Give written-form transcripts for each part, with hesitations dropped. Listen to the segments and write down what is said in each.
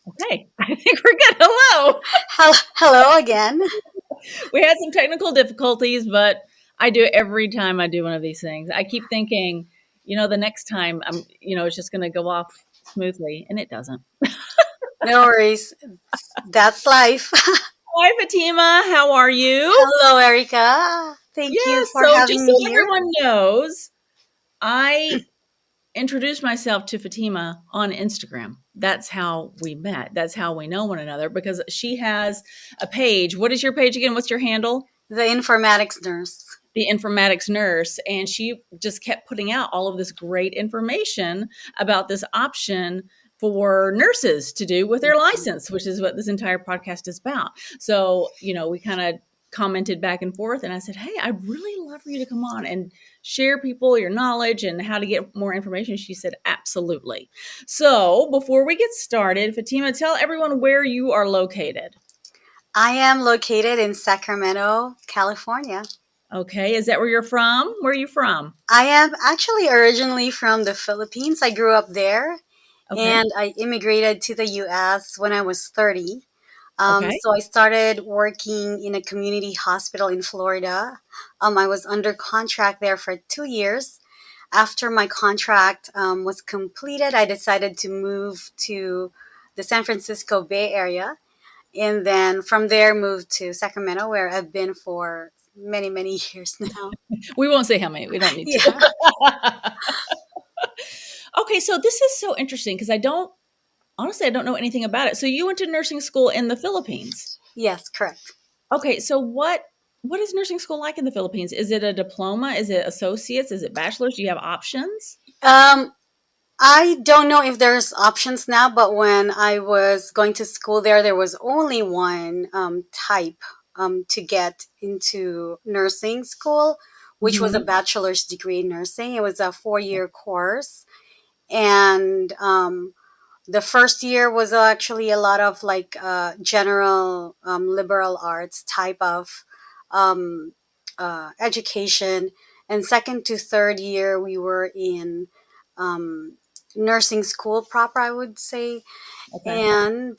Okay, I think we're good. Hello. Hello again. We had some technical difficulties, but I do it every time I do one of these things. I keep thinking, the next time it's just going to go off smoothly, and it doesn't. No worries. That's life. Hi, Fatima. How are you? Hello, Erica. Thank you Yeah. for So, just having so me here. everyone knows, I introduced myself to Fatima on Instagram. That's how we met. That's how we know one another because she has a page. What is your page again? What's your handle? The informatics nurse. The informatics nurse, and she just kept putting out all of this great information about this option for nurses to do with their license, which is what this entire podcast is about. So, we kind of commented back and forth, and I said, hey, I'd really love for you to come on and share people your knowledge and how to get more information. She said, absolutely. So before we get started, Fatima, tell everyone where you are located. I am located in Sacramento, California. Okay, is that where you're from? Where are you from? I am actually originally from the Philippines. I grew up there Okay. and I immigrated to the US when I was 30. Okay. So I started working in a community hospital in Florida. I was under contract there for 2 years. After my contract was completed, I decided to move to the San Francisco Bay Area, and then from there moved to Sacramento, where I've been for many, many years now. We won't say how many. We don't need Yeah. to. Okay, so this is so interesting because I don't know anything about it. So you went to nursing school in the Philippines. Yes, correct. Okay, so what is nursing school like in the Philippines? Is it a diploma? Is it associates? Is it bachelor's? Do you have options? Um, I don't know if there's options now, but when I was going to school there was only one type to get into nursing school, which was a Hmm. bachelor's degree in nursing. It was a 4 year course. And the first year was actually a lot of like general liberal arts type of um, education. And second to third year, we were in um, nursing school proper, I would say. Okay. And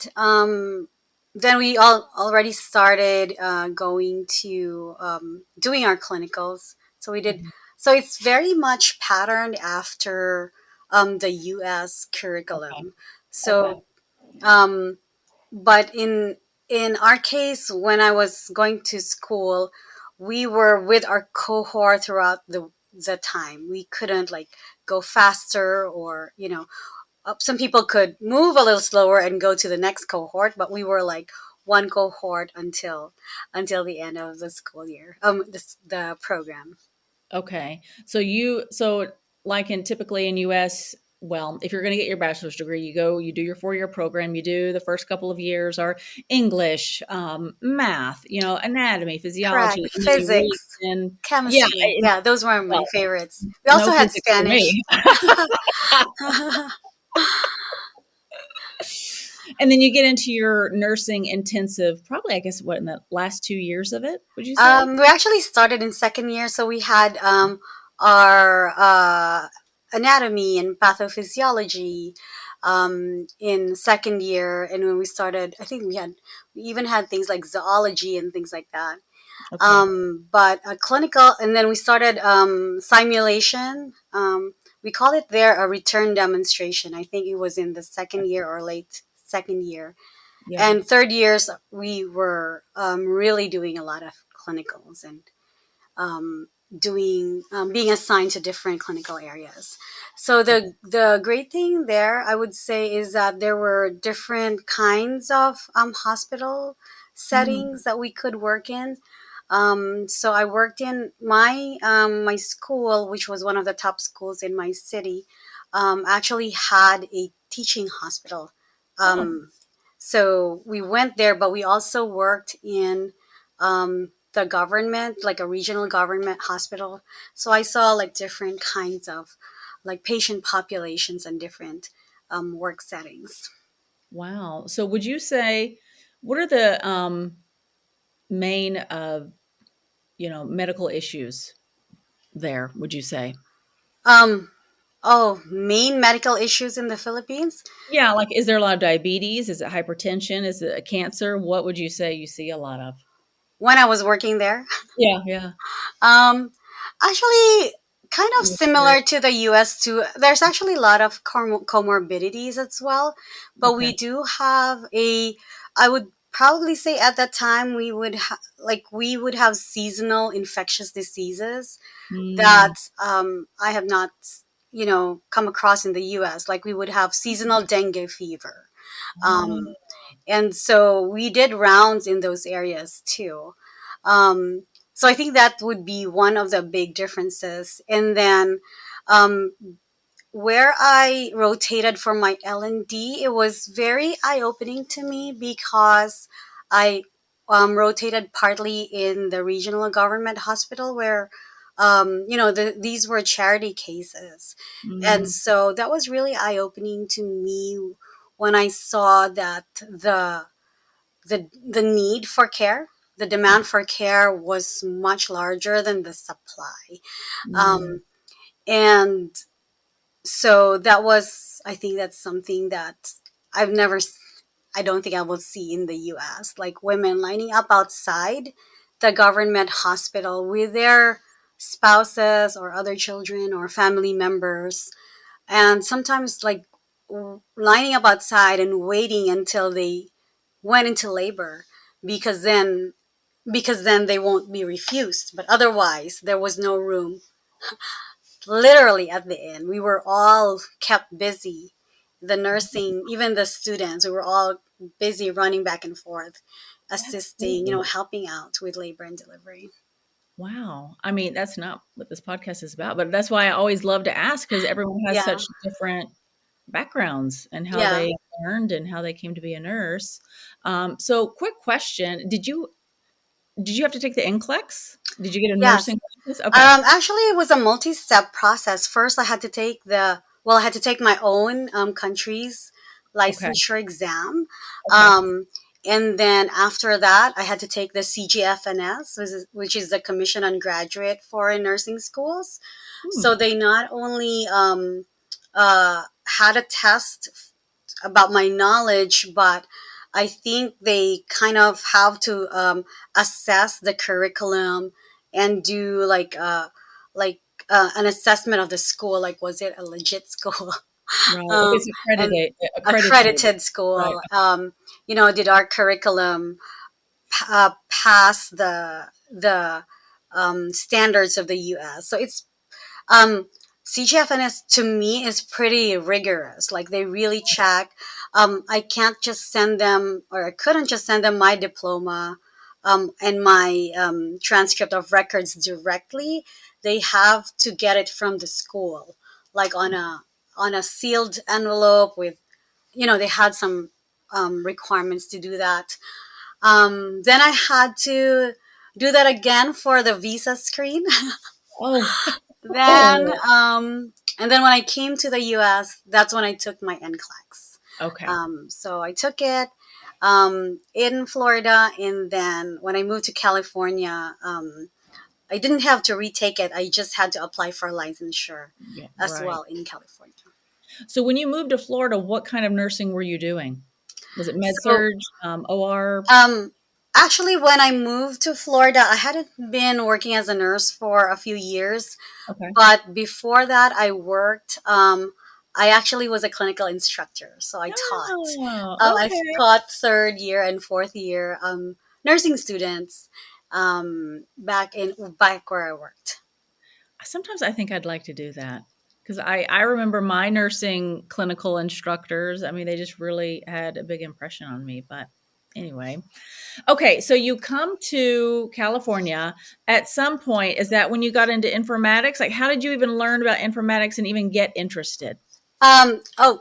then we all already started going to doing our clinicals. So we did. Mhm. So it's very much patterned after the U.S. Okay. curriculum. Okay. So, um, but in our case, when I was going to school, we were with our cohort throughout the time. We couldn't like go faster or some people could move a little slower and go to the next cohort, but we were like one cohort until the end of the school year. The program. Okay. So like in typically in US, well, if you're going to get your bachelor's degree, you do your 4-year program, you do the first couple of years are English, math, anatomy, Correct. physiology, and then you really Physics, can, yeah, chemistry. Yeah, those were my well, favorites. We no also had physics for Spanish. me. And then you get into your nursing intensive, probably I guess what in the last 2 years of it, would you say? We actually started in second year, so we had our anatomy and pathophysiology in second year, and when we started, I think we even had things like zoology and things like that. Okay. But a clinical, and then we started simulation. We call it there a return demonstration. I think it was in the second year or late second year. Yeah. And third years, we were really doing a lot of clinicals and um, doing being assigned to different clinical areas. So Okay. the great thing there, I would say, is that there were different kinds of hospital Mm, settings that we could work in. So I worked in my school, which was one of the top schools in my city. Actually had a teaching hospital. oh, So we went there, but we also worked in the government, like a regional government hospital. So I saw like different kinds of like patient populations and different work settings. wow. So would you say, what are the main medical issues there, would you say? Um, Oh, main medical issues in the Philippines? Yeah, like is there a lot of diabetes? Is it hypertension? Is it a cancer? What would you say you see a lot of? When I was working there. Yeah, yeah. Um, Actually, kind of Yes, sir. similar to the US too. There's actually a lot of comorbidities as well, but we Okay. do have a. I would probably say at that time we would have seasonal infectious diseases Mm. that I have not come across in the US. Like we would have seasonal dengue fever. Um, Oh, and so we did rounds in those areas too. Um, so I think that would be one of the big differences. And then um, where I rotated for my L&D, it was very eye-opening to me because I rotated partly in the regional government hospital where these were charity cases. And mm, so that was really eye-opening to me when I saw that the need for care, the demand for care was much larger than the supply. mm. Um, and so that was, I think that's something that I've never, I don't think I will see in the US. Like women lining up outside the government hospital with their spouses or other children or family members. And sometimes, like, lining up outside and waiting until they went into labor because then they won't be refused, but otherwise there was no room. Literally at the end we were all kept busy, the nursing, even the students, we were all busy running back and forth, That's assisting, cool. helping out with labor and delivery. Wow. I mean, that's not what this podcast is about, but that's why I always love to ask because everyone has Yeah, such different backgrounds and how yeah, they learned and how they came to be a nurse. So quick question. Did you have to take the NCLEX? Did you get a yes. nursing license? Okay. Actually, it was a multi-step process. First, I had to take my own country's Okay. licensure exam. Okay. Um, and then after that, I had to take the CGFNS, which is the Commission on Graduate Foreign Nursing Schools. So Hmm. they not only had a test about my knowledge, but I think they kind of have to assess the curriculum and do like an assessment of the school. Like, was it a legit school? Right. If it's And accredited. accredited Right. school. Did our curriculum pass the standards of the U.S.? So it's um, CGFNS to me is pretty rigorous. Like they really check. I can't just send them, or I couldn't just send them my diploma and my transcript of records directly. They have to get it from the school, like on a sealed envelope with, they had some requirements to do that. Then I had to do that again for the visa screen. Oh. Then, Oh. and then when I came to the US, that's when I took my NCLEX. Okay. So I took it in Florida, and then when I moved to California, I didn't have to retake it. I just had to apply for licensure Yeah. as Right. well in California. So when you moved to Florida, what kind of nursing were you doing? Was it med So surg, OR? Um, actually, when I moved to Florida, I hadn't been working as a nurse for a few years, Okay. but before that, I worked. I actually was a clinical instructor, so I taught. Oh, I okay. taught third year and fourth year nursing students back where I worked. Sometimes I think I'd like to do that because I remember my nursing clinical instructors. I mean, they just really had a big impression on me. But anyway, okay. So you come to California at some point. Is that when you got into informatics? Like, how did you even learn about informatics and even get interested?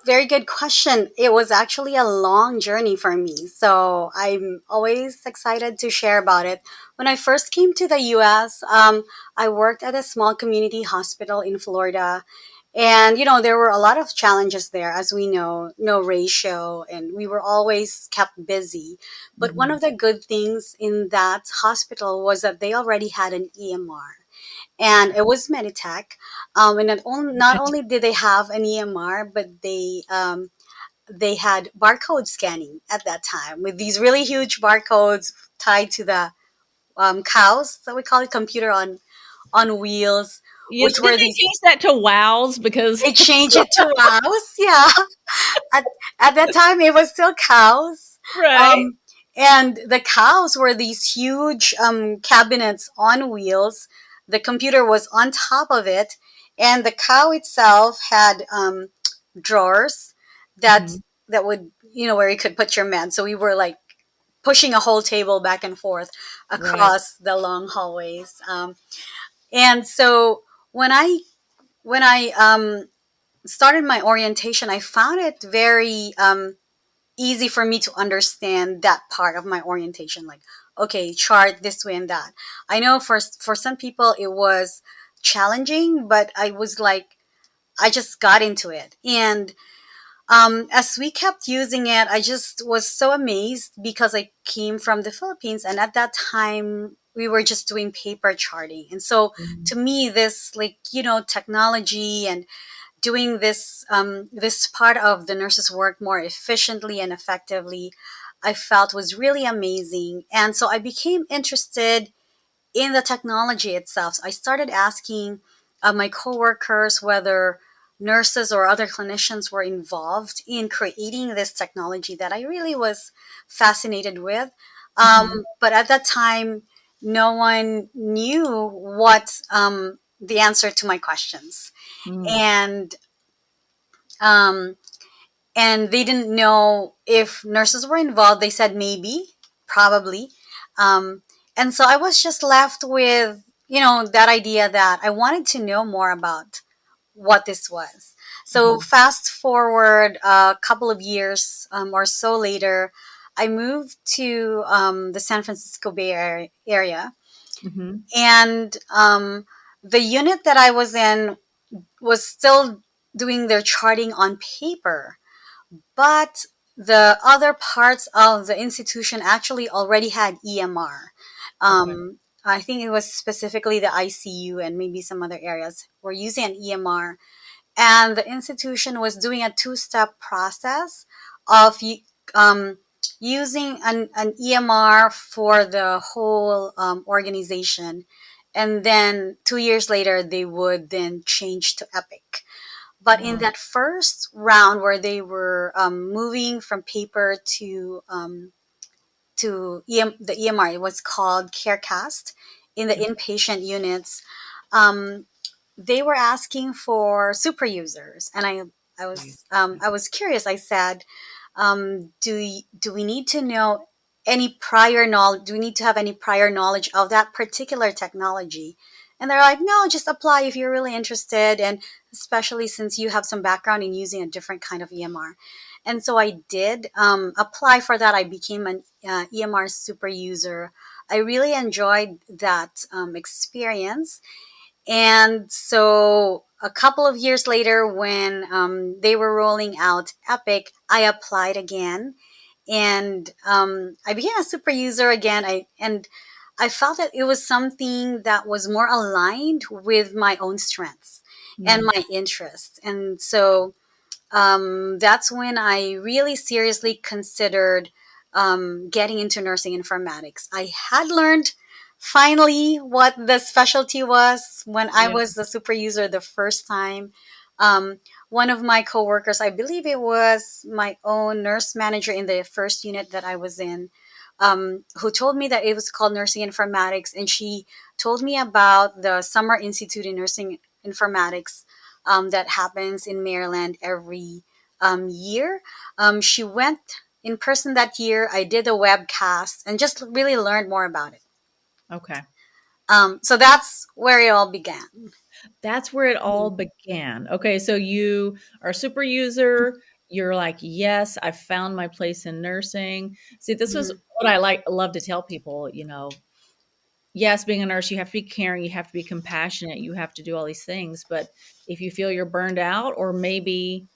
Very good question. It was actually a long journey for me. So I'm always excited to share about it. When I first came to the US, I worked at a small community hospital in Florida. And, there were a lot of challenges there, as we know, no ratio, and we were always kept busy. But one Hmm. of the good things in that hospital was that they already had an EMR. and it was Meditech. And not only did they have an EMR, but they had barcode scanning at that time with these really huge barcodes tied to the cows that we call it, computer on wheels, Yeah, which didn't were they these. change that to wows because They changed it to cows. Yeah, at, at that time it was still cows. right? Um, and the cows were these huge cabinets on wheels. The computer was on top of it, and the cow itself had drawers that Mhm. that would, where you could put your meds. So we were like pushing a whole table back and forth Right. across the long hallways. And so when I started my orientation, I found it very easy for me to understand that part of my orientation. Like, okay, chart this way and that. I know for some people it was challenging, but I was like, I just got into it. And as we kept using it, I just was so amazed because I came from the Philippines, and at that time we were just doing paper charting. And so Mhm. to me, this, like, technology and doing this part of the nurse's work more efficiently and effectively, I felt was really amazing. And so I became interested in the technology itself. So I started asking my coworkers whether nurses or other clinicians were involved in creating this technology that I really was fascinated with. Mhm. But at that time, no one knew what the answer to my questions. Mm. And um, and they didn't know if nurses were involved. They said maybe, probably. Um, and so I was just left with, that idea that I wanted to know more about what this was. So Mhm. fast forward a couple of years or so later, I moved to the San Francisco Area. Mhm. And the unit that I was in was still doing their charting on paper, but the other parts of the institution actually already had EMR. Okay. I think it was specifically the ICU and maybe some other areas were using an EMR. And the institution was doing a two-step process of um, using an EMR for the whole organization. And then 2 years later, they would then change to Epic. But in Wow. that first round where they were moving from paper the EMR, it was called CareCast in the Okay. inpatient units. Um, they were asking for super users, and I was curious. I said, do we need to know any prior knowledge? Do we need to have any prior knowledge of that particular technology? And they're like, no, just apply if you're really interested, and especially since you have some background in using a different kind of EMR. And so I did apply for that. I became an EMR super user. I really enjoyed that experience. And so a couple of years later, when they were rolling out Epic, I applied again, and I became a super user again. I felt that it was something that was more aligned with my own strengths and Mm. my interests, and so that's when I really seriously considered getting into nursing informatics. I had learned finally what the specialty was when I Yeah. was the super user the first time. One of my coworkers, I believe it was my own nurse manager in the first unit that I was in, who told me that it was called nursing informatics, and she told me about the Summer Institute in Nursing Informatics that happens in Maryland every year. She went in person that year. I did a webcast and just really learned more about it. Okay. So that's where it all began. That's where it all Mhm. began. Okay, so you are a super user. You're like, yes, I found my place in nursing. See, this was Mhm. what love to tell people, yes, being a nurse, you have to be caring, you have to be compassionate, you have to do all these things. But if you feel you're burned out, or maybe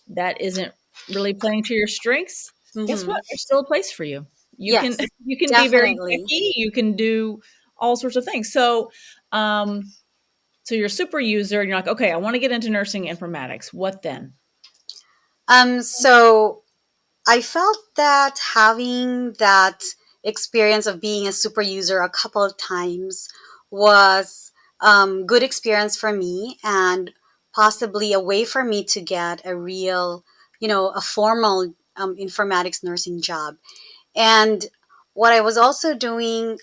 that isn't really playing to your strengths, guess what? Mhm. There's still a place for you. You can Yes, you can be very definitely. picky. You can do all sorts of things. Um, so you're a super user and you're like, okay, I want to get into nursing informatics. What then? So I felt that having that experience of being a super user a couple of times was good experience for me, and possibly a way for me to get a real, a formal informatics nursing job. And what I was also doing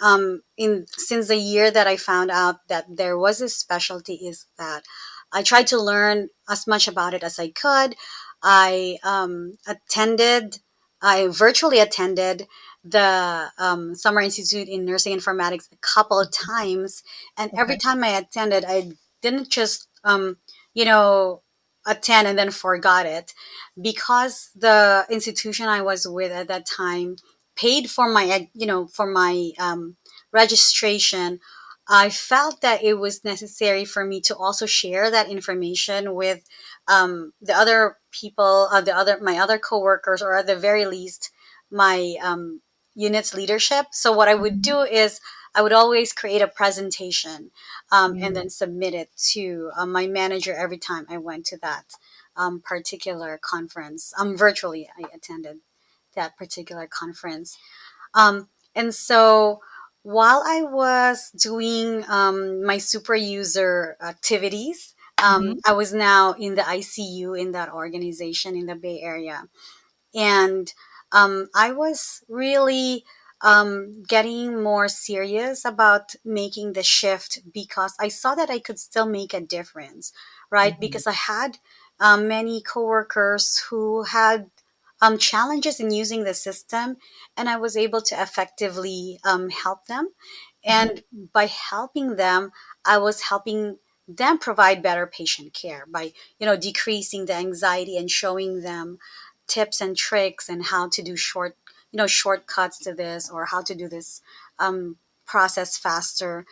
in since the year that I found out that there was a specialty is that I tried to learn as much about it as I could. I I virtually attended the Summer Institute in Nursing Informatics a couple of times, and every Okay. time I attended, I didn't just you know attend and then forgot it, because the institution I was with at that time paid for my for my registration. I felt that it was necessary for me to also share that information with the other people, the other my other coworkers, or at the very least my unit's leadership. So what I would Mhm. do is I would always create a presentation and Mm. then submit it to my manager every time I went to that particular conference. Virtually, I attended that particular conference. And so while I was doing my super user activities, Mhm. I was now in the ICU in that organization in the Bay Area. And I was really getting more serious about making the shift, because I saw that I could still make a difference, right? Mhm. Because I had many coworkers who had challenges in using the system, and I was able to effectively help them. Mhm. And by helping them, I was helping them provide better patient care by, decreasing the anxiety and showing them tips and tricks and how to do shortcuts to this, or how to do this process faster.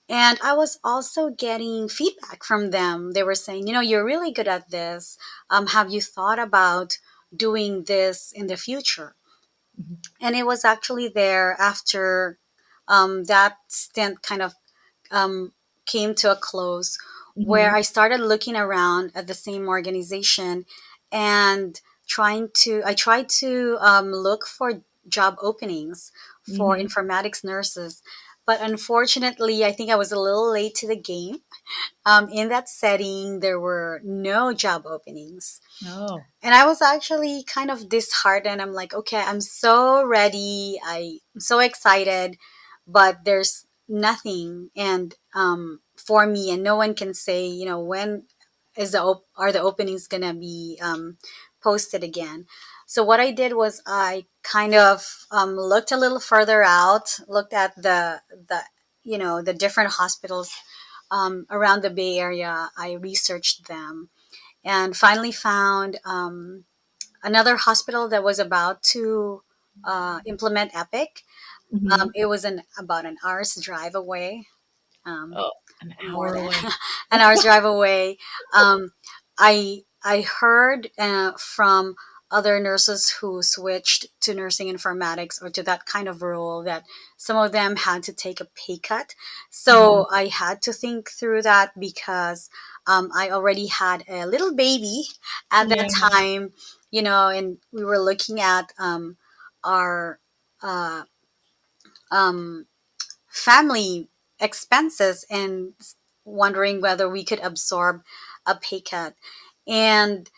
And I was also getting feedback from them. They were saying, you're really good at this. Have you thought about doing this in the future? Mhm. And it was actually there after that stint kind of um, came to a close, where Mhm. I started looking around at the same organization and I tried to look for job openings for Mhm. informatics nurses. But unfortunately, I think I was a little late to the game. In that setting, there were no job openings. Oh. And I was actually kind of disheartened. I'm like, okay, I'm so ready. I'm so excited, but there's nothing. And for me, and no one can say, when are the openings gonna be posted again. So what I did was I kind of looked a little further out, looked at the different hospitals around the Bay Area. I researched them and finally found another hospital that was about to implement Epic. Mhm. It was about an hour's drive away, um, Oh, an more hour than away. an hour's drive away. I heard from other nurses who switched to nursing informatics or to that kind of role that some of them had to take a pay cut. Mhm. So I had to think through that, because I already had a little baby at that Yeah. time, and we were looking at our uh, um, family expenses and wondering whether we could absorb a pay cut. And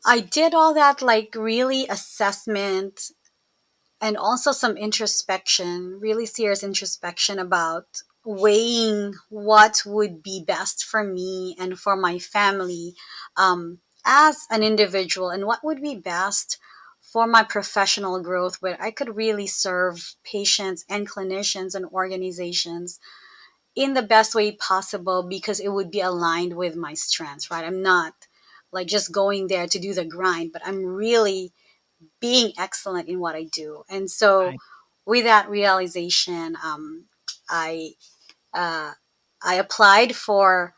I did all that, like really assessment and also some introspection, really serious introspection about weighing what would be best for me and for my family as an individual, and what would be best for my professional growth, where I could really serve patients and clinicians and organizations in the best way possible, because it would be aligned with my strengths, right? I'm not like just going there to do the grind, but I'm really being excellent in what I do. And so, Right. with that realization, I uh, I applied for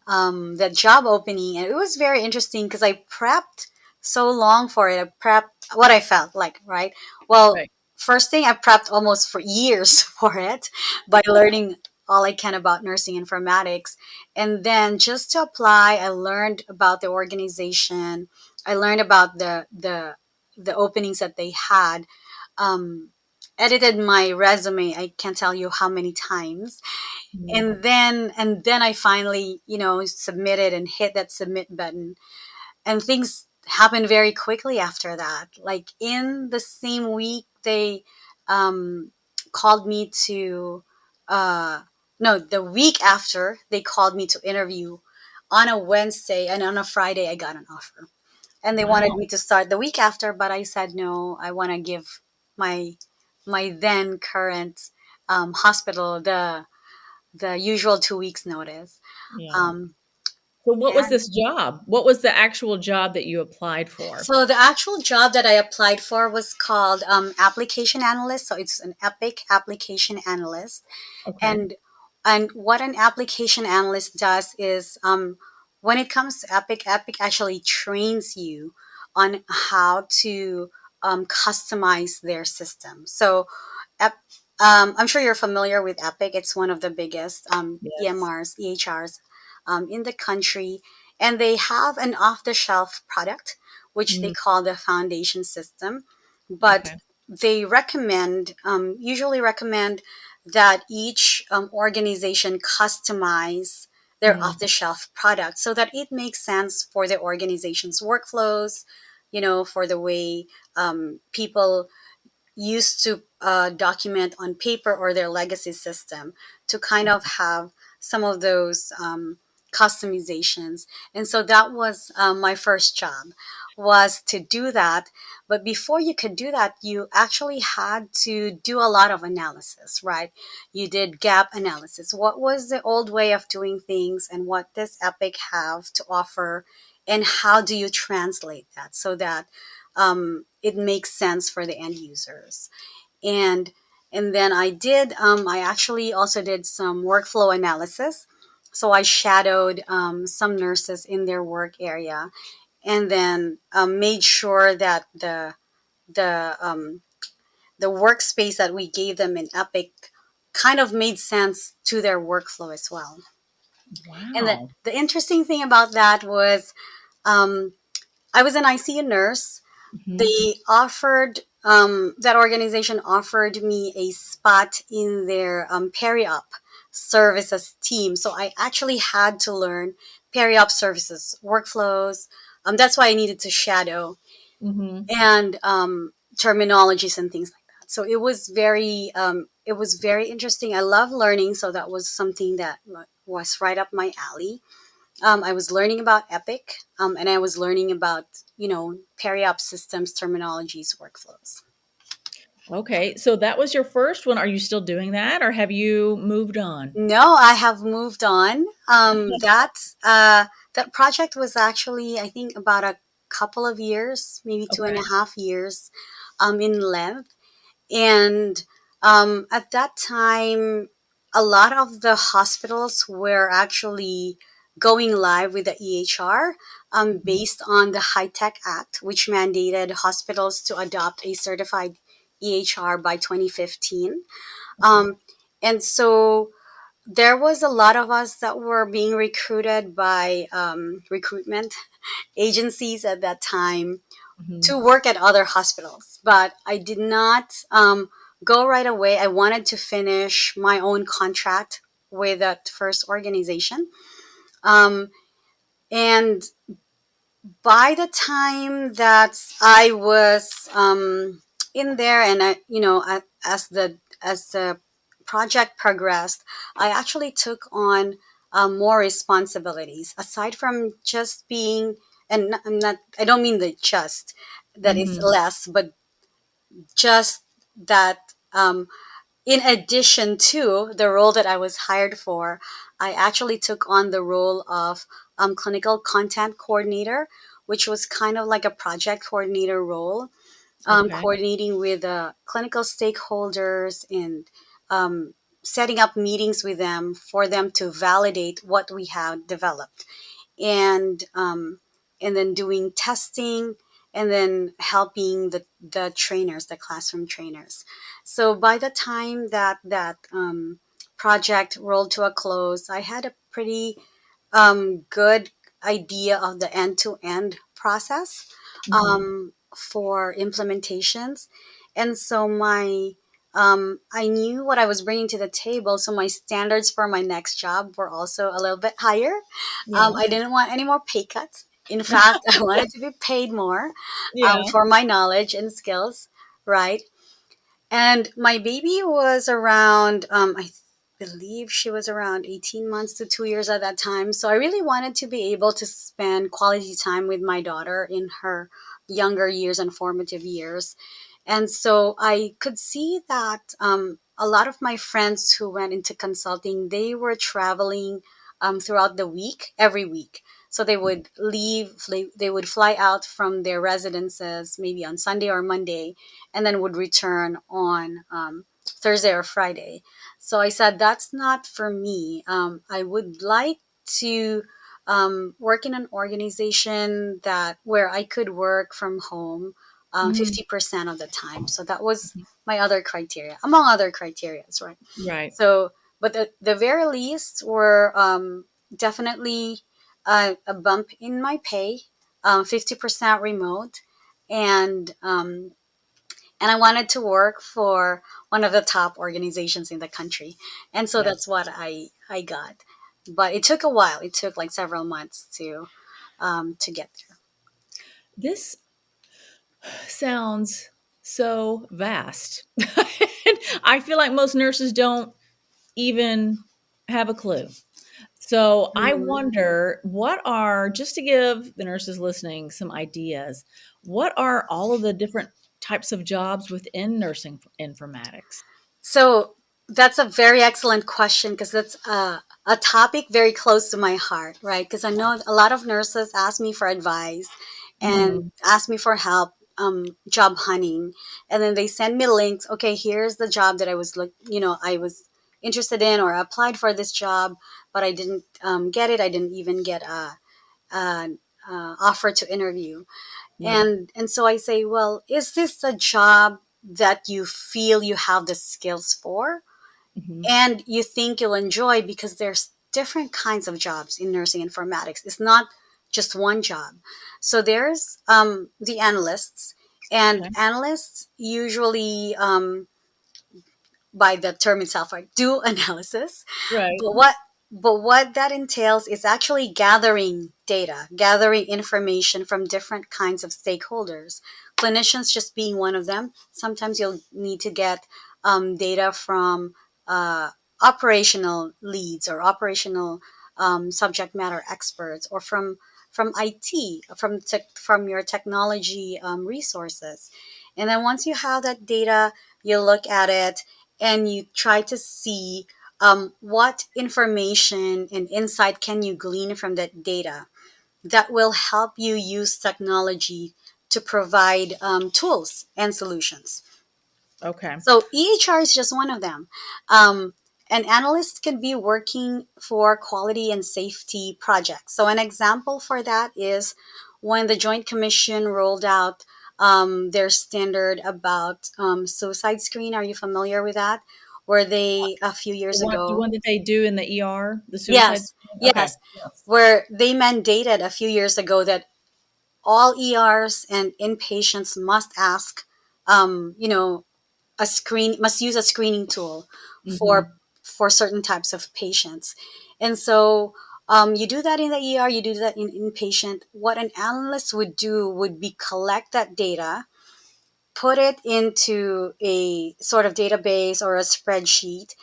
the job opening, and it was very interesting because I prepped so long for it. I prepped what I felt like, right? Well, Right. first thing, I prepped almost for years for it by learning all I can about nursing informatics. And then just to apply, I learned about the organization. I learned about the openings that they had. Um, Edited my resume. I can't tell you how many times. Mhm. And then I finally, submitted and hit that submit button, and things happened very quickly after that. Like in the same week, they um, called me to, no, the week after, they called me to interview on a Wednesday, and on a Friday, I got an offer. And they wanted Wow. me to start the week after, but I said no, I want to give my then current hospital the usual 2 weeks notice. Yeah. Um, So what was and this job? What was the actual job that you applied for? So the actual job that I applied for was called application analyst. So it's an Epic application analyst, Okay. and what an application analyst does is, when it comes to Epic, Epic actually trains you on how to customize their system. So Ep- I'm sure you're familiar with Epic. It's one of the biggest Yes. EMRs, EHRs in the country. And they have an off the shelf product, which they Mm, call the foundation system. But okay. they usually recommend that each organization customize their Mm, off the shelf product so that it makes sense for the organization's workflows, for the way people used to document on paper or their legacy system, to kind of have some of those customizations. And so that was my first job, was to do that. But before you could do that, you actually had to do a lot of analysis, right? You did gap analysis. What was the old way of doing things, and what does Epic have to offer, and how do you translate that so that it makes sense for the end users? And then I actually also did some workflow analysis. So I shadowed some nurses in their work area, and then made sure that the um, the workspace that we gave them in Epic kind of made sense to their workflow as well. And wow. the interesting thing about that was, um, I was an ICU nurse. Mhm. That organization offered me a spot in their peri-op services team. So I actually had to learn peri-op services workflows. That's why I needed to shadow, Mhm. and terminologies and things like that. So it was very interesting. I love learning, so that was something that was right up my alley. I was learning about Epic, and I was learning about, peri-op systems, terminologies, workflows. Okay. So that was your first one. Are you still doing that or have you moved on? No, I have moved on. That project was actually, I think, about a couple of years, maybe two and Okay. a half years, in length. And at that time, a lot of the hospitals were actually going live with the EHR, Mhm. based on the High Tech Act, which mandated hospitals to adopt a certified EHR by 2015. Okay. And so there was a lot of us that were being recruited by recruitment agencies at that time to Mhm. work at other hospitals, but I did not go right away. I wanted to finish my own contract with that first organization. Um, and by the time that I was in there, and as the project progressed, I actually took on more responsibilities aside from just being, and I'm not, I don't mean the just that it's Mhm. less, but just that, in addition to the role that I was hired for, I actually took on the role of clinical content coordinator, which was kind of like a project coordinator role, Okay. coordinating with clinical stakeholders, and um, setting up meetings with them for them to validate what we had developed, and then doing testing and then helping the trainers, the classroom trainers. So by the time that project rolled to a close, I had a pretty good idea of the end-to-end process Hmm. for implementations. And so I knew what I was bringing to the table, so my standards for my next job were also a little bit higher. Yeah. I didn't want any more pay cuts. In fact, I wanted to be paid more Yeah. for my knowledge and skills, right? And my baby was around, believe she was around 18 months to 2 years at that time. So I really wanted to be able to spend quality time with my daughter in her younger years and formative years. And so I could see that a lot of my friends who went into consulting, they were traveling throughout the week, every week. So they would they would fly out from their residences maybe on Sunday or Monday, and then would return on Thursday or Friday. So I said, that's not for me. I would like to work in an organization that where I could work from home Mm. 50% of the time. So that was my other criteria, among other criteria, right? Right. So, but the very least were definitely a bump in my pay, 50% remote, and and I wanted to work for one of the top organizations in the country, and so Yeah. that's what I got. But it took a while. It took like several months to get there. This sounds so vast. I feel like most nurses don't even have a clue. So I Mhm. wonder what are, just to give the nurses listening some ideas, what are all of the different types of jobs within nursing informatics? So that's a very excellent question because that's a topic very close to my heart, right? Because I know a lot of nurses ask me for advice and Hmm. ask me for help job hunting, and then they send me links. Okay, here's the job that I was interested in or applied for this job, but I didn't get it. I didn't even get a offer to interview, Yeah. and so I say, well, is this a job that you feel you have the skills for Hmm. and you think you'll enjoy? Because there's different kinds of jobs in nursing informatics. It's not just one job. So there's the analysts, and Okay. analysts usually by the term itself, right, do analysis. Right. But what that entails is actually gathering data, gathering information from different kinds of stakeholders. Clinicians just being one of them. Sometimes you'll need to get data from uh, operational leads or operational subject matter experts, or from IT, from your technology resources. And then once you have that data, you look at it and you try to see what information and insight can you glean from that data that will help you use technology to provide tools and solutions. Okay. So EHR is just one of them. Um, an analyst can be working for quality and safety projects. So an example for that is when the Joint Commission rolled out their standard about suicide screen. Are you familiar with that? Where they a few years The ago, one that they do in the ER, the suicide yes, screen? Okay. yes, Yes. where they mandated a few years ago that all ERs and inpatients must ask, you know, must use a screening tool for Hmm. certain types of patients. And so you do that in the ER, you do that in inpatient. What an analyst would do would be collect that data, put it into a sort of database or a spreadsheet,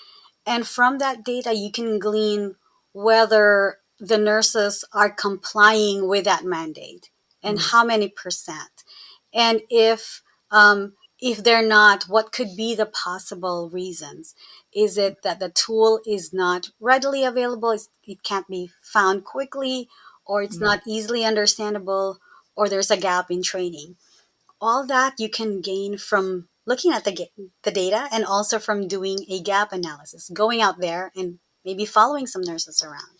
and from that data, you can glean whether the nurses are complying with that mandate and Mm. how many percent. And if they're not, what could be the possible reasons? Is it that the tool is not readily available? It can't be found quickly, or it's Mm. not easily understandable, or there's a gap in training? All that you can gain from looking at the data, and also from doing a gap analysis, going out there and maybe following some nurses around.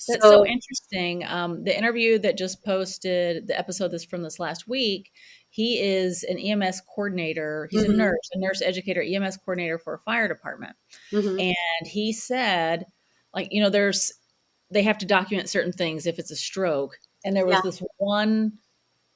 That's so So, interesting. The interview that just posted, the episode that's from this last week, he is an EMS coordinator. He's mm-hmm, a nurse educator, EMS coordinator for a fire department. mm-hmm, And he said, like, they have to document certain things if it's a stroke. And there yeah, was this one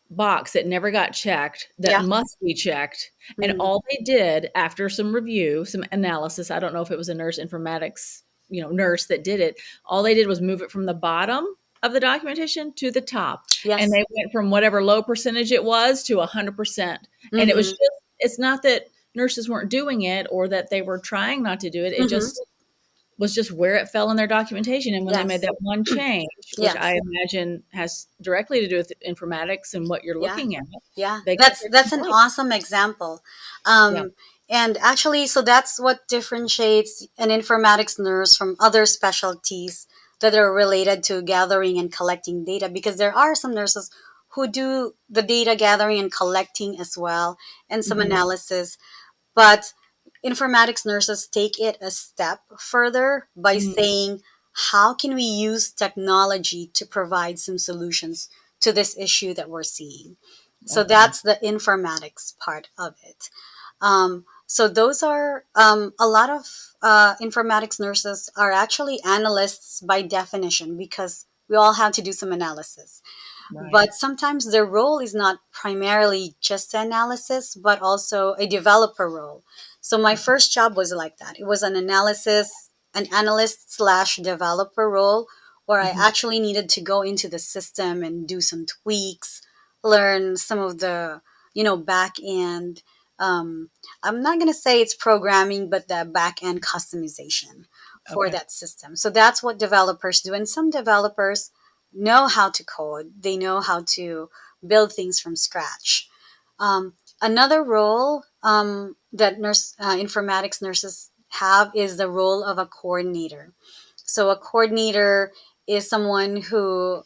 box that never got checked that yeah, must be checked. And mm-hmm, all they did after some review, some analysis, I don't know if it was a nurse informatics, nurse that did it. All they did was move it from the bottom of the documentation to the top. And yes, they went from whatever low percentage it was to 100%. And it was mm-hmm, just, it's not that nurses weren't doing it or that they were trying not to do it. It mm-hmm, just was just where it fell in their documentation. And when they made yes, that one change, which I yes. imagine has directly to do with informatics and what you're Yeah, looking at, yeah. they got their That's an complaint. awesome example. Yeah. And actually, so that's what differentiates an informatics nurse from other specialties that are related to gathering and collecting data, because there are some nurses who do the data gathering and collecting as well, and some Mhm. analysis. But informatics nurses take it a step further by Mm. saying, how can we use technology to provide some solutions to this issue that we're seeing? So Okay. that's the informatics part of it. So those are a lot of informatics nurses are actually analysts by definition, because we all have to do some analysis. Right. But sometimes their role is not primarily just analysis, but also a developer role. So my Okay. first job was like that. It was an analyst slash developer role, where I Mhm. actually needed to go into the system and do some tweaks, learn some of the, back end. Um, I'm not going to say it's programming, but the back end customization for Okay. that system. So that's what developers do. And some developers know how to code, they know how to build things from scratch. Another role that informatics nurses have is the role of a coordinator. So a coordinator is someone who,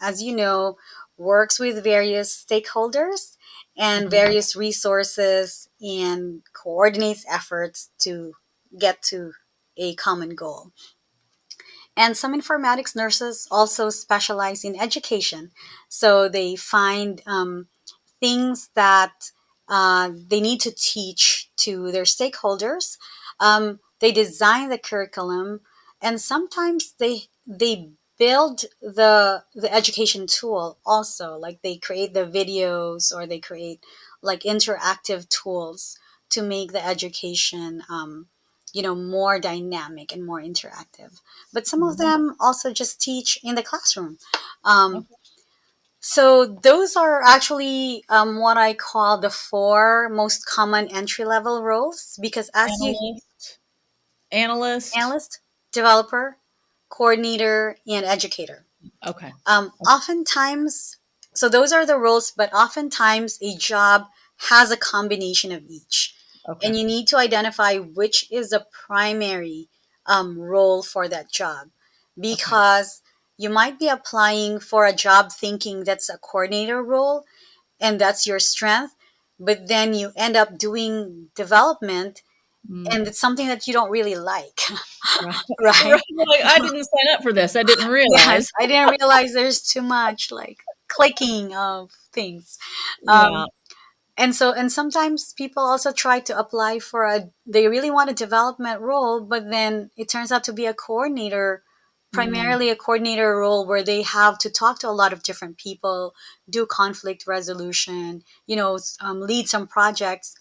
as you know, works with various stakeholders and Mhm. various resources and coordinates efforts to get to a common goal. And some informatics nurses also specialize in education. So they find things that they need to teach to their stakeholders. They design the curriculum, and sometimes they build the education tool also. Like they create the videos, or they create like interactive tools to make the education more dynamic and more interactive. But some of Mhm. them also just teach in the classroom. Um, Okay. so those are actually what I call the four most common entry level roles, because as you Analyst. Analyst. analyst, developer, coordinator, and educator. Okay. Oftentimes, so those are the roles, but oftentimes a job has a combination of each. Okay. And you need to identify which is the primary role for that job. Okay. Because you might be applying for a job thinking that's a coordinator role and that's your strength, but then you end up doing development Mm. and it's something that you don't really like, Right. right? Right. Like, I didn't sign up for this. I didn't realize. Yes, I didn't realize there's too much like clicking of things. Yeah. Um, and sometimes people also try to apply for they really want a development role, but then it turns out to be a coordinator, Mm. primarily a coordinator role where they have to talk to a lot of different people, do conflict resolution, lead some projects.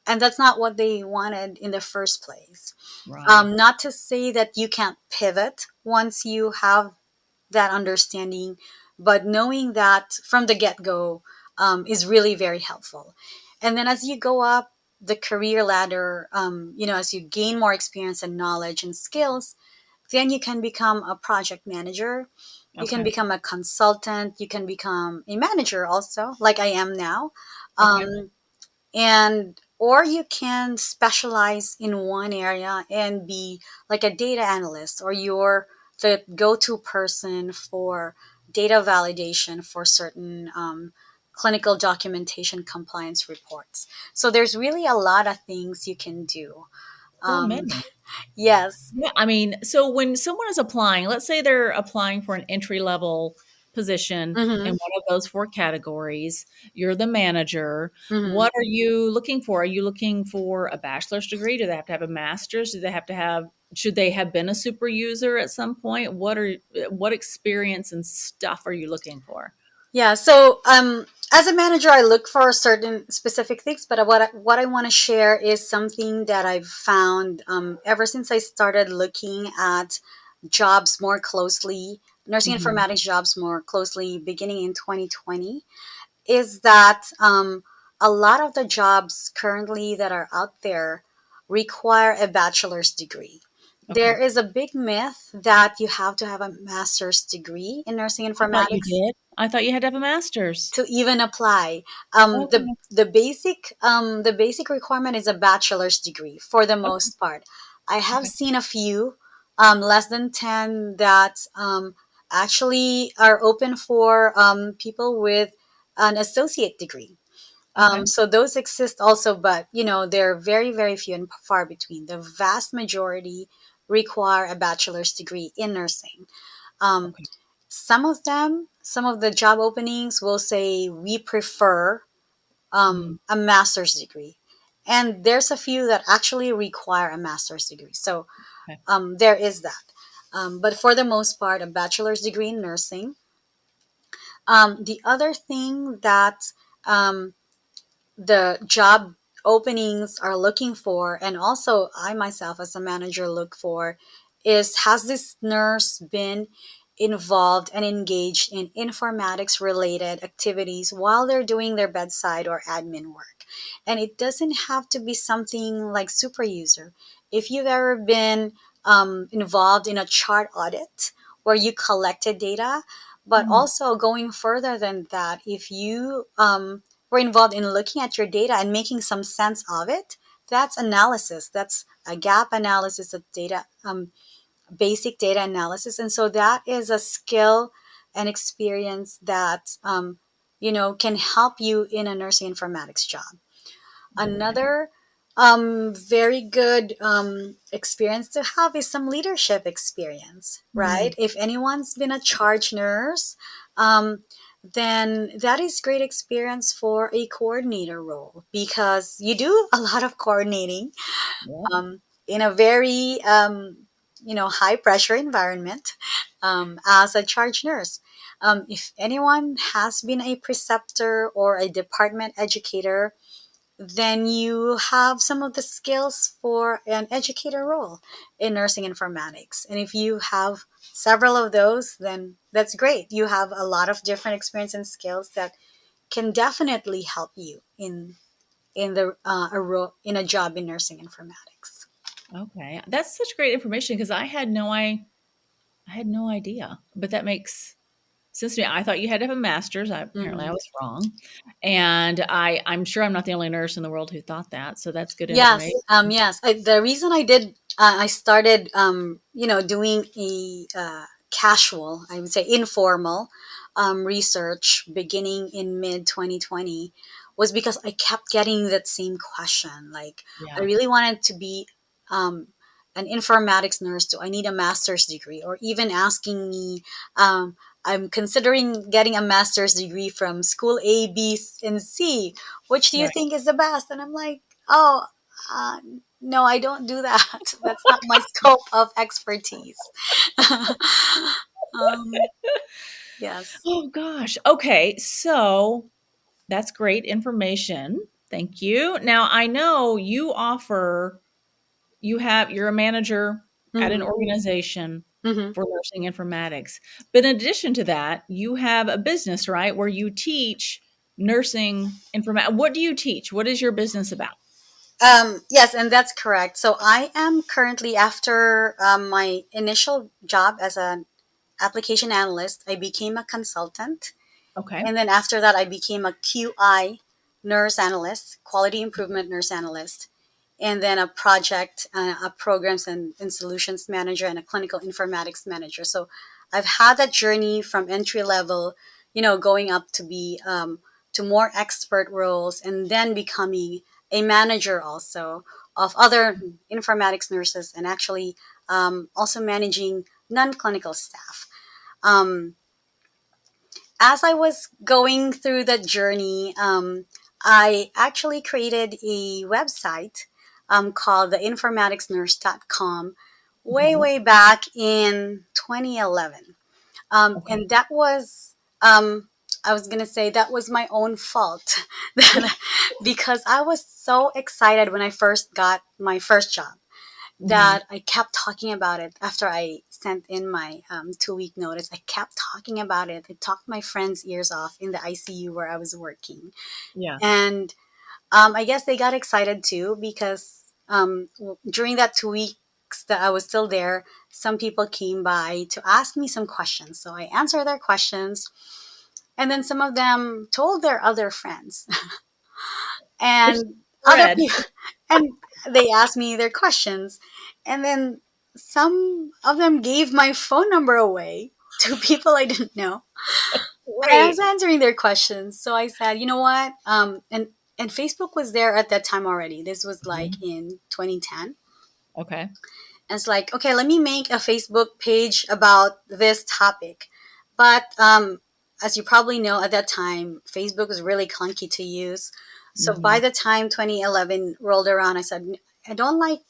And that's not what they wanted in the first place. Right. Not to say that you can't pivot once you have that understanding, but knowing that from the get go is really very helpful. And then as you go up the career ladder, as you gain more experience and knowledge and skills, then you can become a project manager. You can Okay. become a consultant. You can become a manager also, like I am now. Okay. And or you can specialize in one area and be like a data analyst, or you're the go-to person for data validation for certain clinical documentation compliance reports. So there's really a lot of things you can do. So Um, many. yes. Yeah, I mean, so when someone is applying, let's say they're applying for an entry level position in Mm-hmm. one of those four categories, you're the manager. Mm-hmm. What are you looking for? Are you looking for a bachelor's degree? Do they have to have a master's? Do they have to have, should they have been a super user at some point? What experience and stuff are you looking for? Yeah. So, as a manager, I look for certain specific things, but what I want to share is something that I've found ever since I started looking at jobs more closely, nursing Mhm. informatics jobs more closely, beginning in 2020, is that a lot of the jobs currently that are out there require a bachelor's degree. There Okay. is a big myth that you have to have a master's degree in nursing I thought you informatics did. I thought you had to have a master's. to even apply. Okay. The basic requirement is a bachelor's degree for the Okay. most part. I have Okay. seen a few, less than 10, that actually are open for people with an associate degree. Okay. So those exist also, but they're very, very few and far between. The vast majority require a bachelor's degree in nursing. Um, Okay. some of the job openings will say we prefer Mhm. a master's degree. And there's a few that actually require a master's degree. So Okay. there is that. But for the most part, a bachelor's degree in nursing. The other thing that um, the job openings are looking for, and also I myself as a manager look for, is has this nurse been involved and engaged in informatics related activities while they're doing their bedside or admin work. And it doesn't have to be something like super user. If you've ever been involved in a chart audit where you collected data, but Mm. also going further than that, if you were involved in looking at your data and making some sense of it, that's analysis. That's a gap analysis of data, basic data analysis. And so that is a skill and experience that, can help you in a nursing informatics job. Okay. Another very good experience to have is some leadership experience, right? Mm. If anyone's been a charge nurse, um, then that is great experience for a coordinator role because you do a lot of coordinating Yep. in a very high pressure environment as a charge nurse. If anyone has been a preceptor or a department educator, then you have some of the skills for an educator role in nursing informatics. And if you have several of those, then that's great. You have a lot of different experience and skills that can definitely help you in a job in nursing informatics. Okay. That's such great information because I had no idea. But that makes sense to me. I thought you had to have a master's. Apparently I Mhm. was wrong. And I'm sure I'm not the only nurse in the world who thought that. So that's good Yes, information. yes. The reason I started, doing a casual, I would say informal research beginning in mid 2020 was because I kept getting that same question. Like, I Yeah. really wanted to be um, an informatics nurse. Do I need a master's degree? Or even asking me, I'm considering getting a master's degree from school A, B, and C. Which do you Right. think is the best? And I'm like, oh, uh, no, I don't do that. That's not my scope of expertise. um, yes. Oh gosh. Okay. So that's great information. Thank you. Now I know you're a manager at an Mm-hmm. organization Mm-hmm. for nursing informatics. But in addition to that, you have a business, right, where you teach nursing informatics. What do you teach? What is your business about? Yes, and that's correct. So I am currently, after my initial job as an application analyst, I became a consultant. Okay. And then after that, I became a QI nurse analyst, quality improvement nurse analyst, and then a project, a programs and solutions manager, and a clinical informatics manager. So I've had that journey from entry level, going up to be to more expert roles, and then becoming a manager also, of other informatics nurses, and actually also managing non-clinical staff. Um, as I was going through that journey, I actually created a website called the informaticsnurse.com way, Mhm. way back in 2011. Okay. And that was, um, I was going to say, that was my own fault. Because I was so excited when I first got my first job Mhm. that I kept talking about it after I sent in my 2 week notice. I kept talking about it. I talked my friends' ears off in the ICU where I was working. Yeah. And I guess they got excited too because during that 2 weeks that I was still there, some people came by to ask me some questions. So I answered their questions. And then some of them told their other friends. There's And other thread. people, and they asked me their questions, and then some of them gave my phone number away to people I didn't know, and I was Great. answering their questions. So I said, you know what, and Facebook was there at that time already. This was like Mhm. in 2010. Okay. And it's like, okay, let me make a Facebook page about this topic. But as you probably know, at that time, Facebook was really clunky to use. So by Mhm. the time 2011 rolled around, I said, I don't like,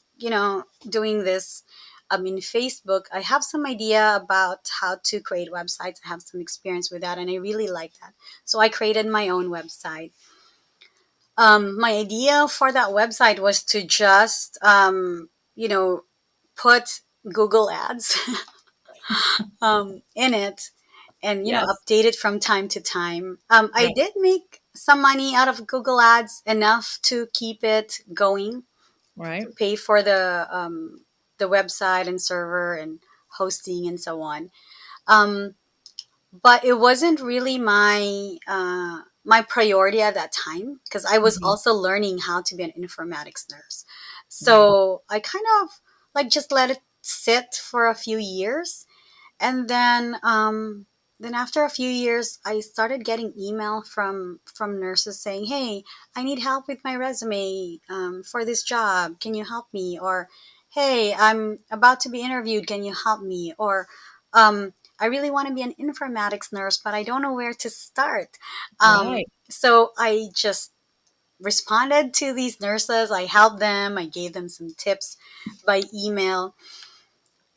doing this. In Facebook, I have some idea about how to create websites. I have some experience with that, and I really like that. So I created my own website. My idea for that website was to just, you know, put Google ads in it and, Yes. update it from time to time. I Right. did make some money out of Google ads, enough to keep it going, to Right. pay for the website and server and hosting and so on. Um, but it wasn't really my priority at that time because I was Mhm. also learning how to be an informatics nurse. Right. So I kind of like just let it sit for a few years, and then after a few years, I started getting email from nurses saying, "Hey, I need help with my resume for this job. Can you help me?" Or, "Hey, I'm about to be interviewed. Can you help me?" Or, "I really want to be an informatics nurse, but I don't know where to start." Right. So I just responded to these nurses. I helped them. I gave them some tips by email,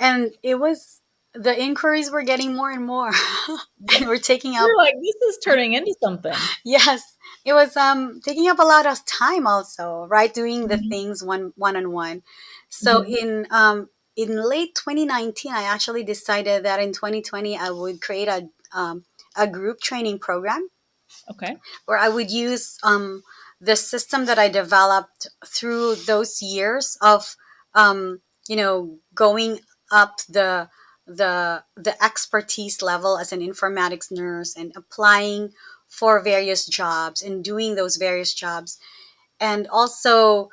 and it was, the inquiries were getting more and more. And we're taking up, You're like, this is turning into something. yes, it was taking up a lot of time also, right, doing the Mhm. things one on one. So Mhm. in late 2019, I actually decided that in 2020 I would create a group training program Okay. where I would use the system that I developed through those years of going up the expertise level as an informatics nurse and applying for various jobs and doing those various jobs, and also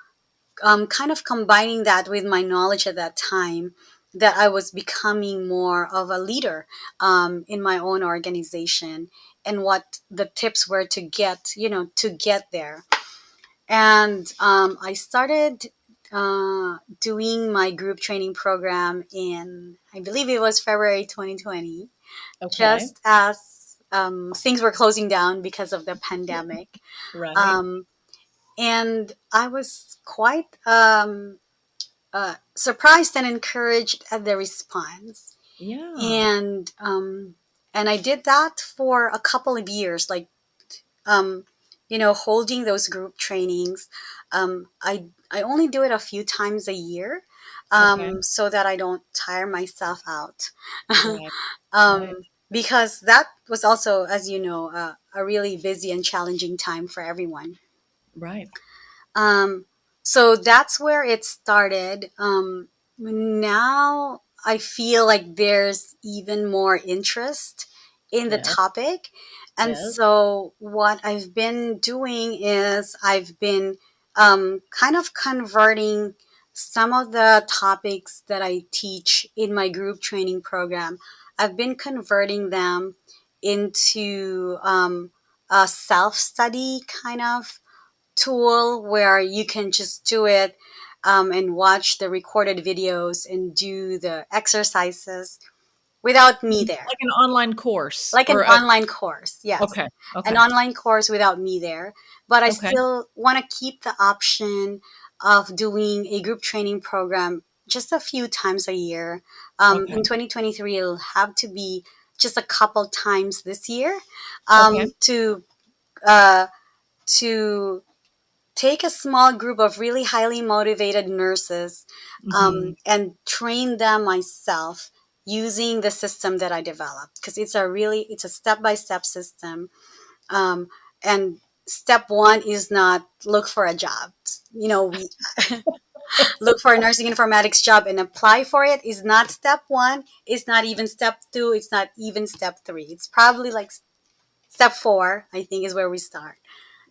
kind of combining that with my knowledge at that time, that I was becoming more of a leader in my own organization, and what the tips were to get there. And I started doing my group training program in, I believe it was February 2020, Okay. just as things were closing down because of the pandemic. Right. Um, and I was quite surprised and encouraged at the response. Yeah. And I did that for a couple of years, like holding those group trainings. I only do it a few times a year, Okay. so that I don't tire myself out. Right. Right. Because that was also, as you know, a really busy and challenging time for everyone. Right. Um, so that's where it started. Now I feel like there's even more interest in the Yes. topic. And Yes. so what I've been doing is I've been kind of converting some of the topics that I teach in my group training program. I've been converting them into a self study kind of tool where you can just do it and watch the recorded videos and do the exercises without me there. Like an online course Like or an a online course, yes. okay, An okay, online course without me there. But I okay, still want to keep the option of doing a group training program just a few times a year. okay, In 2023, it'll have to be just a couple times this year, okay. uh, to take a small group of really highly motivated nurses, Mhm. and train them myself using the system that I developed, because it's a step by step system. um, and step one is not look for a job. We look for a nursing informatics job and apply for it is not step one. It's not even step two. It's not even step three. It's probably like step four, I think, is where we start.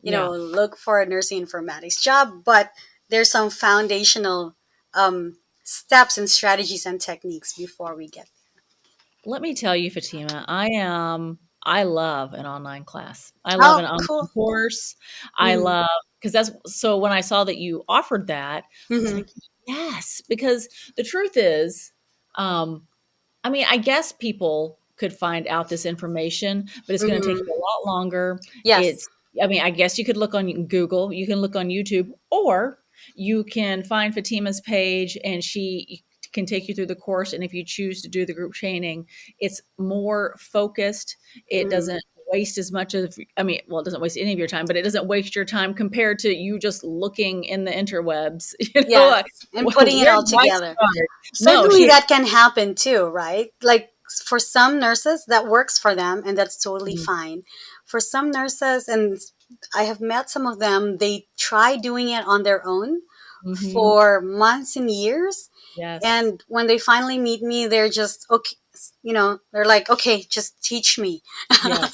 Yeah. Look for a nursing informatics job, but there's some foundational steps and strategies and techniques before we get Let me tell you, Fatima, I love an online class. I there. love Oh, an online cool. course. I Mm-hmm. love because that's so when I saw that you offered that, I was Mm-hmm. like, yes, because the truth is, um, I mean, I guess people could find out this information, but it's going to take Mm-hmm. you a lot longer. Yes. It's, I mean, I guess you could look on Google, you can look on YouTube, or you can find Fatima's page and she can take you through the course. And if you choose to do the group training, it's more focused. It Mm-hmm. doesn't waste as much of, I mean, well, it doesn't waste any of your time, but it doesn't waste your time compared to you just looking in the interwebs, Yes. And putting it where all do I together. start? No, Certainly that can happen too, right? Like for some nurses, that works for them, and that's totally Mhm, fine. For some nurses, and I have met some of them, they try doing it on their own mhm. for months and years. Yes. And when they finally meet me, they're just, okay, they're like, okay, just teach me, Yes.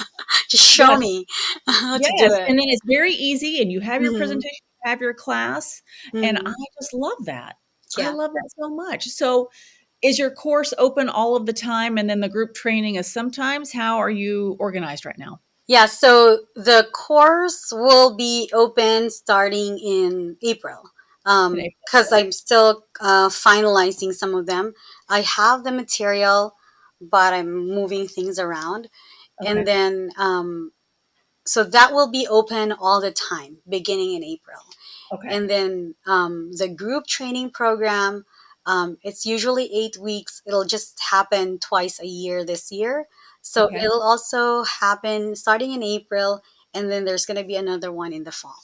just show Yes. me how to do Yes, it. and then it's very easy, and you have your Hmm. presentation, you have your class, and I Hmm. just love that. I Yeah. love that so much. So, is your course open all of the time, and then the group training is sometimes? How are you organized right now? Yeah, so the course will be open starting in April, In April? because I'm still finalizing some of them. I have the material, but I'm moving things around. And Okay. then, so that will be open all the time, beginning in April. Okay. And then the group training program, it's usually 8 weeks. It'll just happen twice a year this year. So Okay. it'll also happen starting in April, and then there's going to be another one in the fall.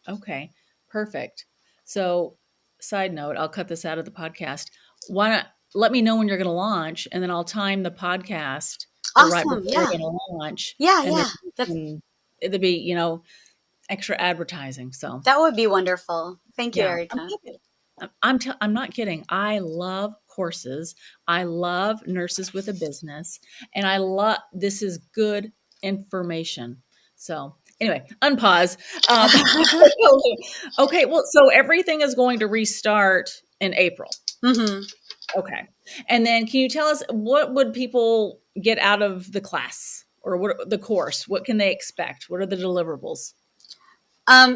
Okay. Perfect. So, side note, I'll cut this out of the podcast. Why not let me know when you're going to launch, and then I'll time the podcast for right Awesome. before you're Yeah. going to launch, Yeah. and then Yeah. That's, it'll be, extra advertising. So, that would be wonderful. Thank you, yeah, I'm Erica. kidding. I'm not kidding. I love courses. I love nurses with a business, and I love this is good information. So anyway, unpause. Um, okay, well, so everything is going to restart in April. Hmm. Okay, and then can you tell us what would people get out of the class or what the course? What can they expect? What are the deliverables?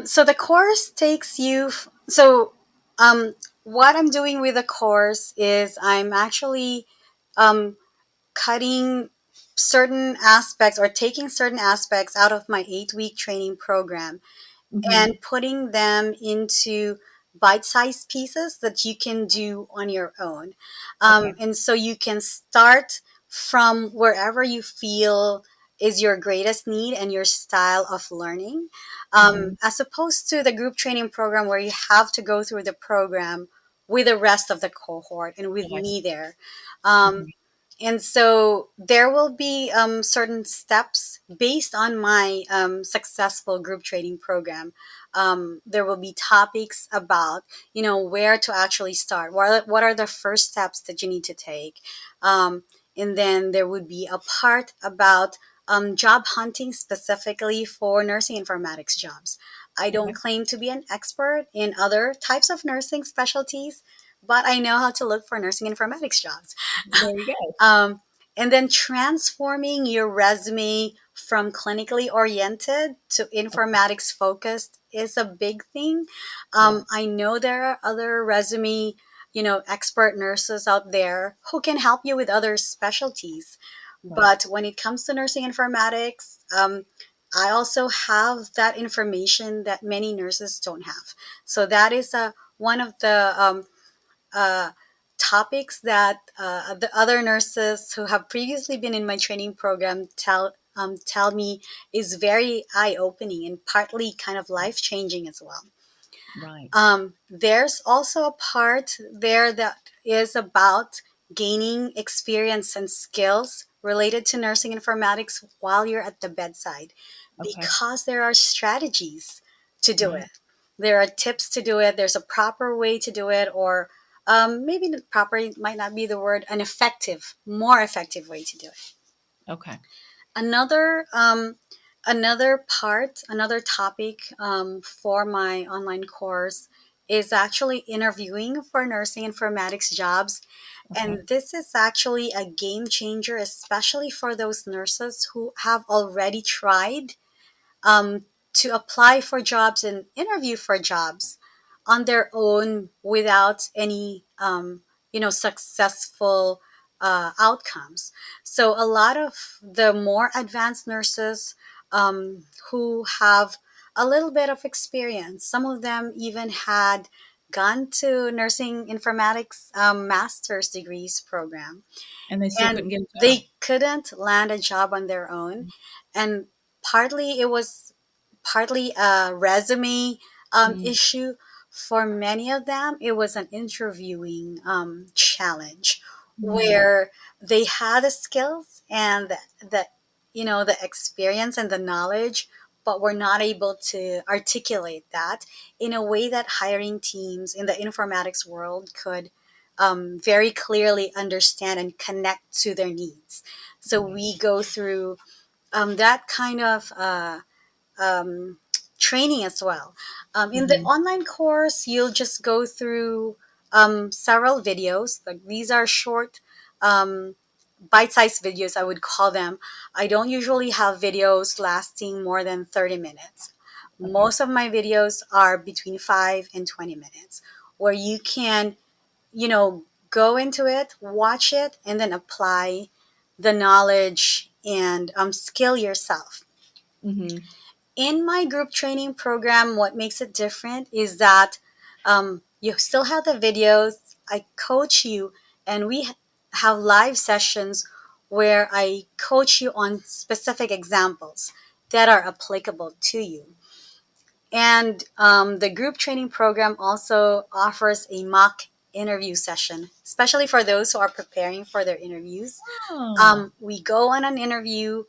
So the course takes you. Um, what I'm doing with the course is I'm actually um, cutting certain aspects or taking certain aspects out of my 8 week training program Hmm. and putting them into bite-sized pieces that you can do on your own. Okay. And so you can start from wherever you feel is your greatest need and your style of learning, Hmm. as opposed to the group training program where you have to go through the program with the rest of the cohort and with Yes. me there. Um, Hmm. and so there will be certain steps based on my successful group training program. There will be topics about, where to actually start. What are the first steps that you need to take? Um, and then there would be a part about job hunting specifically for nursing informatics jobs. I don't Okay. claim to be an expert in other types of nursing specialties, but I know how to look for nursing informatics jobs. There you go. Um, and then transforming your resume from clinically oriented to informatics focused is a big thing. Yeah. I know there are other resume, expert nurses out there who can help you with other specialties. Right. But when it comes to nursing informatics, I also have that information that many nurses don't have. So that is one of the uh, topics that the other nurses who have previously been in my training program tell me is very eye opening and partly kind of life changing as well. Right. There's also a part there that is about gaining experience and skills related to nursing informatics while you're at the bedside, Okay. because there are strategies to do Right. it. There are tips to do it. There's a proper way to do it, or maybe the proper might not be the word, an effective, more effective way to do it. Okay. Another another topic for my online course is actually interviewing for nursing informatics jobs. Okay. And this is actually a game changer, especially for those nurses who have already tried um, to apply for jobs and interview for jobs on their own without any successful outcomes. So a lot of the more advanced nurses who have a little bit of experience, some of them even had gone to nursing informatics master's degrees program, And they still and couldn't get a job. they couldn't land a job on their own. And partly it was partly a resume Mm. issue. For many of them, it was an interviewing challenge Mm. where they had the skills and the experience and the knowledge, but were not able to articulate that in a way that hiring teams in the informatics world could very clearly understand and connect to their needs. So Right. we go through that kind of um, training as well. In the Hmm. online course, you'll just go through several videos. Like these are short, um, bite-sized videos, I would call them. I don't usually have videos lasting more than 30 minutes. Okay. Most of my videos are between 5 and 20 minutes, where you can go into it, watch it, and then apply the knowledge and skill yourself. Hmm. In my group training program, what makes it different is that you still have the videos. I coach you, and we have live sessions where I coach you on specific examples that are applicable to you. And the group training program also offers a mock interview session, especially for those who are preparing for their interviews. Oh. We go on an interview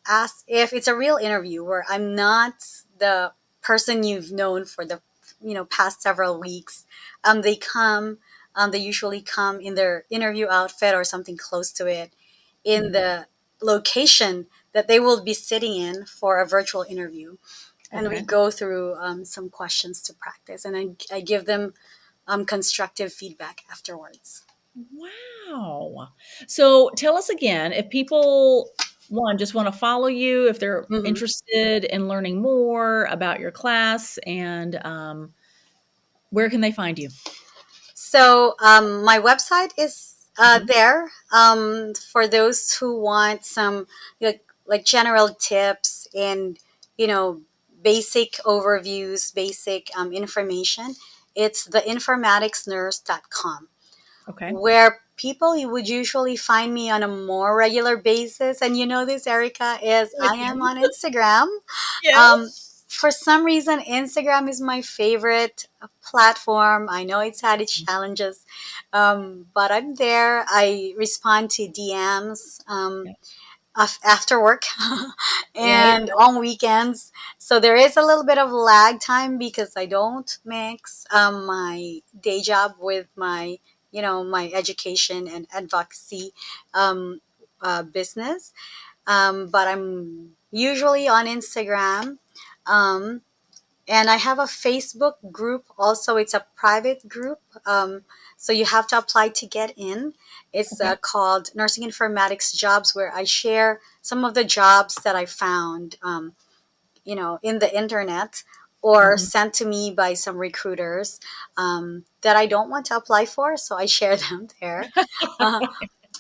as if it's a real interview where I'm not the person you've known for the past several weeks. They come. They usually come in their interview outfit or something close to it, in Mm. the location that they will be sitting in for a virtual interview, and we Okay. go through some questions to practice, and I give them constructive feedback afterwards. Wow. So tell us again, if people, one, just want to follow you, if they're Mhm. interested in learning more about your class, and where can they find you? So my website is Hmm. there for those who want some like general tips and you know basic overviews, basic information. It's theinformaticsnurse.com, Okay. where people you would usually find me on a more regular basis. And you know this, Erica, is I I am do. on Instagram. Um, Yes. for some reason, Instagram is my favorite platform. I know it's had its challenges, but I'm there. I respond to DMs. Yeah. After work Right. and on weekends. So there is a little bit of lag time because I don't mix my day job with my education and advocacy um, business. But I'm usually on Instagram. Um, and I have a Facebook group also. It's a private group. So you have to apply to get in. It's Okay. called Nursing Informatics Jobs, where I share some of the jobs that I found, in the internet or Mhm. sent to me by some recruiters that I don't want to apply for, so I share them there. Uh,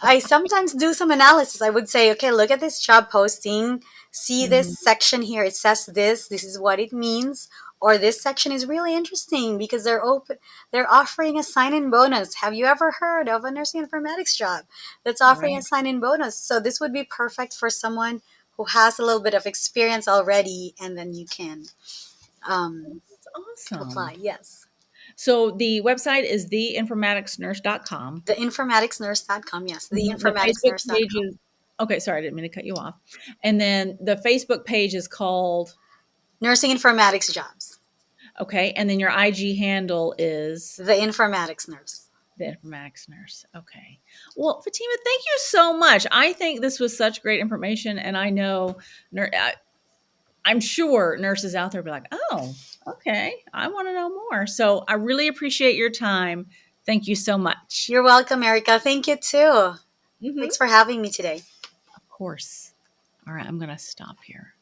I sometimes do some analysis. I would say, okay, look at this job posting. See this Mhm. section here. It says this. This is what it means. Or this section is really interesting because they're open. They're offering a sign-in bonus. Have you ever heard of a nursing informatics job that's offering a Right. sign-in bonus? So this would be perfect for someone who has a little bit of experience already, and then you can That's awesome. apply. Yes, So the website is theinformaticsnurse.com. theinformaticsnurse.com. Yes, The Facebook page theinformaticsnurse.com. is okay, sorry, I didn't mean to cut you off. And then the Facebook page is called Nursing informatics jobs. okay, and then your IG handle is The informatics nurse. the informatics nurse. Okay. Well, Fatima, thank you so much. I think this was such great information, and I know I'm sure nurses out there will be like, "Oh, okay, I want to know more." So I really appreciate your time. Thank you so much. You're welcome, Erica. Thank you too. Hmm. Thanks for having me today. Of course. All right, I'm going to stop here.